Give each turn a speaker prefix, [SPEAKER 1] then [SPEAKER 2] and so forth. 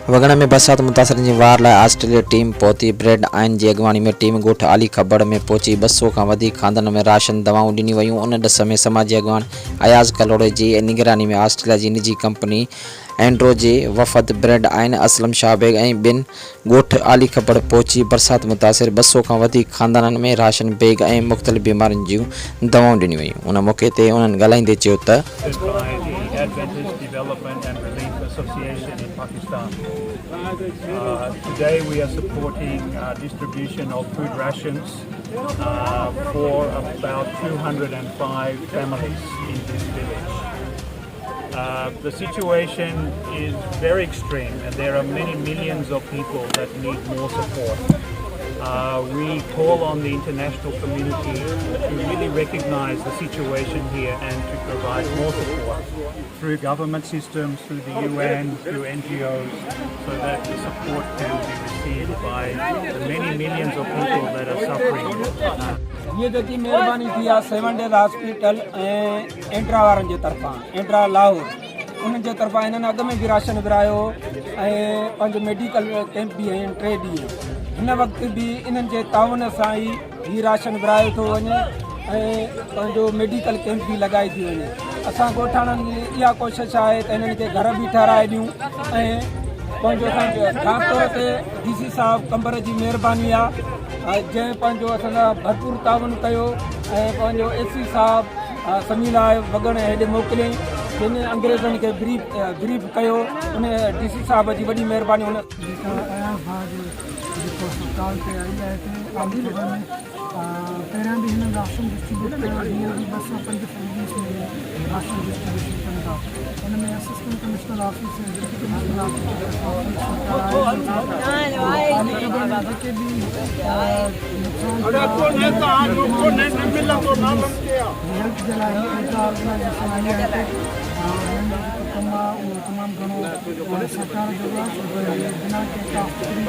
[SPEAKER 1] वगण में बरसात मुतासरन जी वार लाइ आस्ट्रेलिया टीम पहुती। ब्रेड आइन जी अॻवानी में टीम ॻोठ आली खबड़ में पहुची 200 खां वधीक खानदान में राशन दवाऊं ॾिनी वयूं। उन ॾिस में समाजी अॻवान अयाज़ कलोड़े जी निगरानी में आस्ट्रेलिया जी निजी कंपनी एंड्रो जे वफ़द ब्रेड आइन असलम शाह बेग ऐं ॿिनि ॻोठ आली खबड़ पहुची बरसात मुतासिर 200 खां वधीक खानदाननि में राशन बैग ऐं मुख़्तलिफ़ बीमारियुनि जूं दवाऊं ॾिनियूं वयूं। उन मौक़े ते उन्हनि ॻाल्हाईंदे चयो त
[SPEAKER 2] Association in Pakistan. Today we are supporting distribution of food rations for about 205 families in this village. The situation is very extreme and there are many millions of people that need more support. We call on the international community to really recognize the situation here and to provide more support through government systems, through the UN, through NGOs, so that the support can be received by the many millions of people that are suffering.
[SPEAKER 3] ये जेकी मेहरबानी थी आहे 7 days hospital ऐं एंट्रा वारनि जे तरफ़ां एंट्रा लाहौर उन्हनि जे तरफ़ां इन्हनि अॻ में बि राशन विरायो ऐं पंहिंजो मेडिकल कैंप बि आहिनि 3 ॾींहं। हिन वक़्तु बि इन्हनि जे ताउन सां ई हीउ राशन विरायो थो वञे ऐं पंहिंजो मेडिकल कैंप बि लॻाई थी वञे। असां ॻोठाणनि जी इहा कोशिशि आहे त इन्हनि खे घर बि ठाराए ॾियूं ऐं पंहिंजो ख़ासि तौर ते DC साहब कंबर जी महिरबानी आहे जंहिं पंहिंजो असांजा भरपूर ताउन कयो ऐं पंहिंजो AC साहब समीला वगण हेॾे मोकिलियईं जिन अंग्रेज़नि खे ब्रीफ कयो उन DC साहब जी वॾी महिरबानी। हुन अस्पताल से आई है आली में पहिरियां बि हिन राशन डिस्ट्रीब्यूट कयो हींअर बि 205 फैमिलीज़ में राशन डिस्ट्रीब्यूशन कनि था। हुन में असिस्टेंट कमिश्नर ऑफिस ऐं डिप्टी कमिश्नर ऑफिस जेके बि हेल्थ जे लाइ ऑर्गेनाइजेशन आई आहे तमामु घणो सरकार जो आहे बिना कंहिं